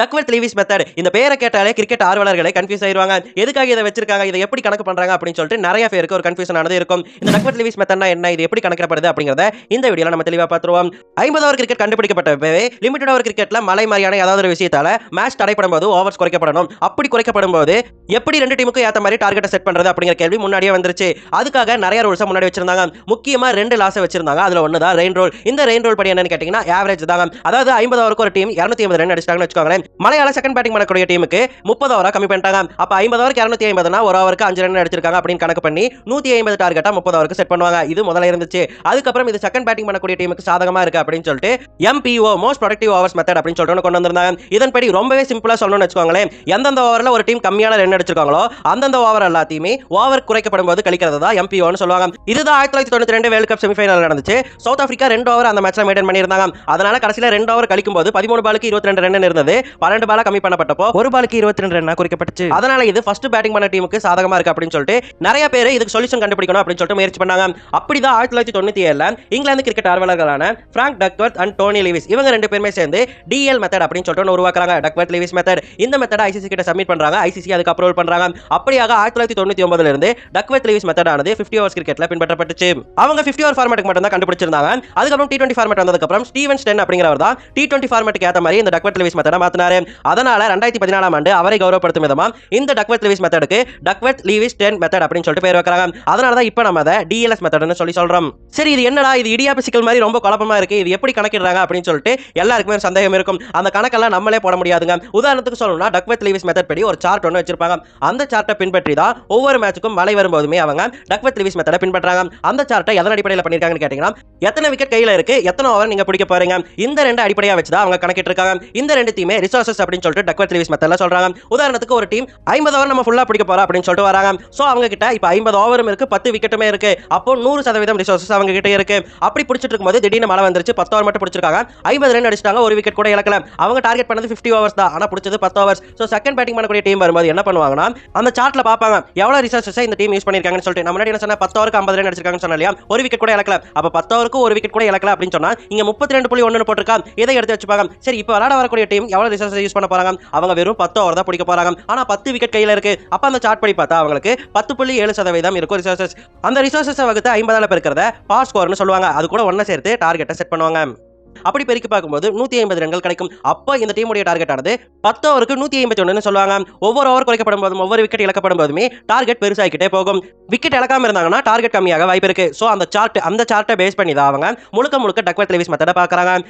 Duckworth Lewis method இந்த பேரை கேட்டாலே கிரிக்கெட் ஆர்வலர்களே கன்ஃபியூஸ் ஆயிருவாங்க. எதுக்காக இதை வச்சிருக்காங்க, இதை எப்படி கணக்கு பண்றாங்க அப்படின்னு சொல்லிட்டு நிறைய பேருக்கு ஒரு கன்ஃபியூஷன் ஆனது இருக்கும். இந்த டக்வர்த் லீவிஸ் மெத்தட்னா என்ன, இது எப்படி கணக்கிடப்படுது அப்படிங்கறத இந்த வீடியோல நம்ம தெளிவா பார்த்துருவோம். 50 ஓவர் கிரிக்கெட் கண்டுபிடிக்கப்பட்டவே லிமிடெட் ஓவர் கிரிக்கெட்ல மழை மாதிரியான ஏதாவது ஒரு விஷயத்தால மேட்ச் தடைப்படும் போது ஓவர்ஸ் குறைக்கப்படணும். அப்படி குறைக்கப்படும் போது எப்படி ரெண்டு டீமுக்கும் ஏத்த மாதிரி டார்கெட்டை செட் பண்றது அப்படிங்கிற கேள்வி முன்னாடியே வந்துருச்சு. அதுக்காக நிறைய ரூல்ஸ் முன்னாடி வச்சிருந்தாங்க. முக்கியமா ரெண்டு லாஸ் வச்சிருந்தாங்க. அதுல ஒன்னு தான் ரெயின் ரூல். இந்த ரெயின் ரூல் படி என்னன்னு கேட்டீங்கன்னா ஆவரேஜ் தாங்க. அதாவது 50 ஓவருக்கு ஒரு டீம் 250 ரன் அடிச்சிட்டாங்கன்னு வச்சுக்கோங்க. மலையாள செகண்ட் பேட்டிங் பண்ணக்கூடிய டீமுக்கு 30 ஓவரா கம்மி பண்ணிட்டாங்க. அப்ப 50 ஓவருக்கு 250னா ஒரு ஓவருக்கு 5 ரன் அடிச்சிருக்காங்க அப்படின்னு கணக்கு பண்ணி 150 டார்கெட்டா 30 ஓவருக்கு செட் பண்ணுவாங்க. இது முதல்ல இருந்துச்சு. அதுக்கப்புறம் இது செகண்ட் பேட்டிங் பண்ணக்கூடிய டீமுக்கு சாதகமா இருக்கு அப்படின்னு சொல்லிட்டு MPO most productive overs method அப்படின்னு சொல்லிட்டு கொண்டு வந்திருந்தாங்க. இதன்படி ரொம்பவே சிம்பிளா சொல்லணும்னு வச்சுக்கோங்களேன், எந்தெந்த ஓவர்ல ஒரு டீம் கம்மியான ரன் அடிச்சிருக்காங்களோ அந்தந்த ஓவர் எல்லாத்தையுமே ஓவர் குறைக்கப்படும் போது கழிக்கிறது தான் MPO ன்னு சொல்லுவாங்க. இதுதான் 1992 வேர்ல்ட் கப் செமிஃபைனல் நடந்துச்சு. சவுத் ஆப்பிரிக்கா 2 ஓவர் அந்த மேட்ச்ல மெயின்டைன் பண்ணியிருந்தாங்க. அதனால கடைசில 2 ஓவர் கழிக்கும் போது 13 பாலுக்கு 22 ரன் இருந்தது. 12 பாலா கம்மி பண்ணப்பட்டப்போ ஒரு பாலுக்கு 22 ரன் குறிக்கப்பட்டுச்சு. அதனால இது ஃபர்ஸ்ட் பேட்டிங் பண்ண டீமுக்கு சாதகமா இருக்கு அப்படின்னு சொல்லிட்டு நிறைய பேர் இதுக்கு சொல்யூஷன் கண்டுபிடிக்கணும் அப்படின்னு சொல்லிட்டு முயற்சி பண்ணாங்க. அப்படிதான் 1997ல இங்கிலாந்து கிரிக்கெட் ஆர்வலர்களான Frank Duckworth and Tony Lewis இவங்க ரெண்டு பேருமே சேர்ந்து DL மெத்தட் அப்படின்னு சொல்லிட்டு உருவாக்குறாங்க. Duckworth Lewis method. இந்த மெத்தட் ICC கிட்ட சப்மிட் பண்றாங்க. ICC அதுக்கு அப்ரூவல் பண்றாங்க. அப்படியாக 1999ல இருந்து டக்வர்த் லீவிஸ் மெத்தட் ஆனது 50 ஓவர்ஸ் கிரிக்கெட்ல பின்பற்றப்பட்டுச்சு. அவங்க 50 ஓவர் ஃபார்மேட்டுக்கு மட்டும் தான் கண்டுபிடிச்சிருந்தாங்க. அதுக்கப்புறம் T20 ஃபார்மேட் வந்ததுக்கு அப்புறம் ஸ்டீவன் ஸ்டென் அப்படிங்கிறவர் தான் T20 ஃபார்மேட்டுக்கு ஏத்த மாதிரி இந்த டக்வர்த் லீவிஸ் மெத்தட மாத்தினாரு. அதனால 2014ஆம் ஆண்டு அவரை கௌரவப்படுத்தும் விதமா இந்த டக்வர்த் லீவிஸ் மெத்தடுக்கு டக்வர்த் லீவிஸ் டென் மெத்தட் அப்படின்னு சொல்லிட்டு பேர் வைக்கறாங்க. அதனால தான் இப்போ நம்ம அதை DLS மெத்தட்னு சொல்றோம். சரி, இது என்னடா, இது இடியாப்ப சிக்கல் மாதிரி ரொம்ப குழப்பமா இருக்கு, இது எப்படி கணக்கிடுறாங்க அப்படின்னு சொல்லிட்டு எல்லாருக்குமே ஒரு சந்தேகம் இருக்கும். அந்த கணக்கெல்லாம் நம்மளே போட முடியாதுங்க. உதாரணத்துக்கு சொல்லணும்னா டக்வர்த் லீவிஸ் மெத்தட் படி ஒரு சார்ட் ஒன்று வச்சிருப்பாங்க. அந்த சார்ட்டை பின்பற்றி தான் ஒவ்வொரு மேட்சுக்கும் மழை வரும்போதுமே அவங்க டக்வர்த் லீவிஸ் மெத்தடை பின்பற்றாங்க. அந்த சார்ட்டை எதன் அடிப்படையில் பண்ணிருக்காங்கன்னு கேட்டீங்கன்னா எத்தனை விக்கெட் கையில இருக்கு, எத்தனை ஓவர் நீங்க பிடிக்க போறீங்க, இந்த ரெண்டு அடிப்படையா வச்சு தான் அவங்க கணக்கிட்டு இருக்காங்க. இந்த ரெண்டு டீமே ரிசோர்சஸ் அப்படின்னு சொல்லிட்டு டக்வர்த் லீவிஸ் மெத்தட்ல சொல்றாங்க. உதாரணத்துக்கு ஒரு டீம் 50 ஓவர் நம்ம ஃபுல்லா பிடிக்க போறோம் அப்படின்னு சொல்லிட்டு வராங்க. சோ அவங்க கிட்ட இப்ப 50 ஓவரும் இருக்கு, 10 விக்கெட்டுமே இருக்கு. அப்போ 100% ரிசோர்சஸ் அவங்க கிட்ட இருக்கு. அப்படி பிடிச்சிட்டு இருக்கும்போது திடீர்னு மழை வந்துருச்சு, 10 ஓவர் மட்டும் பிடிச்சிருக்காங்க, 50 ரன் அடிச்சிட்டாங்க, ஒரு விக்கெட் கூட இழக்கல. அவங்க டார்கெட் பண்ணது 50 ஓவர்ஸ் தான், ஆனா பிடிச்சது 10 ஓவர்ஸ். சோ செகண்ட் பேட்டிங் பண்ணக்கூடிய டீம் வரும்போது என்ன பண்ணுவாங்கன்னா அந்த சார்ட்ல பாப்பாங்க எவ்வளவு ரிசோர்சஸ் இந்த டீம் யூஸ் பண்ணிருக்காங்கன்னு சொல்லிட்டு. நம்ம முன்னாடி என்ன சொன்னா 10 ஓவருக்கு 50 ரன் அடிச்சிருக்காங்கன்னு சொன்னா இல்லையா, ஒரு விக்கெட் கூட இழக்கல. அப்ப 10 ஓவருக்கு ஒரு விக்கெட் கூட இழக்கல அப்படின்னு சொன்னா இங்க 32.1 போட்டிருக்காங்க. இதை எடுத்து வச்சுப்பாங்க. சரி, இப்போ விளையாட வரக்கூடிய டீம் எவ்வளவு ரிசோர்சஸ் யூஸ் பண்ண போறாங்க, அவங்க வெறும் 10 ஓவர் தான் பிடிக்க போறாங்க. ஆனா 10 விக்கெட் கையில இருக்கு. அப்ப அந்த சார்ட் படி பார்த்தா அவங்களுக்கு 10.7% இருக்கும் ரிசோர்சஸ். அந்த ரிசோர்சஸ் வகுத்து 50ஆல பெருக்கிறத பாஸ் ஸ்கோர்னு சொல்லுவாங்க. அது கூட ஒண்ணா சேர்த்து டார்கெட்டை செட் பண்ணுவாங்க. அப்படி பெருக்கி பார்க்கும்போது 150 ரன்கள் கிடைக்கும். அப்போ இந்த டீமுடைய டார்கெட் ஆனது 10 ஓவருக்கு 151ன்னு சொல்லுவாங்க. ஒவ்வொரு ஓவர் குறைக்கப்படும் போதும் ஒவ்வொரு விக்கெட் இழக்கப்படும் போதுமே டார்கெட் பெருசாகிக்கிட்டே போகும். விக்கெட் இழக்காம இருந்தாங்கன்னா டார்கெட் கம்மியாக வாய்ப்பு இருக்கு. சோ அந்த சார்ட்டை பேஸ் பண்ணி தான் அவங்க முழுக்க டக்வர்த் லீவிஸ் மெத்தட பார்க்கறாங்க.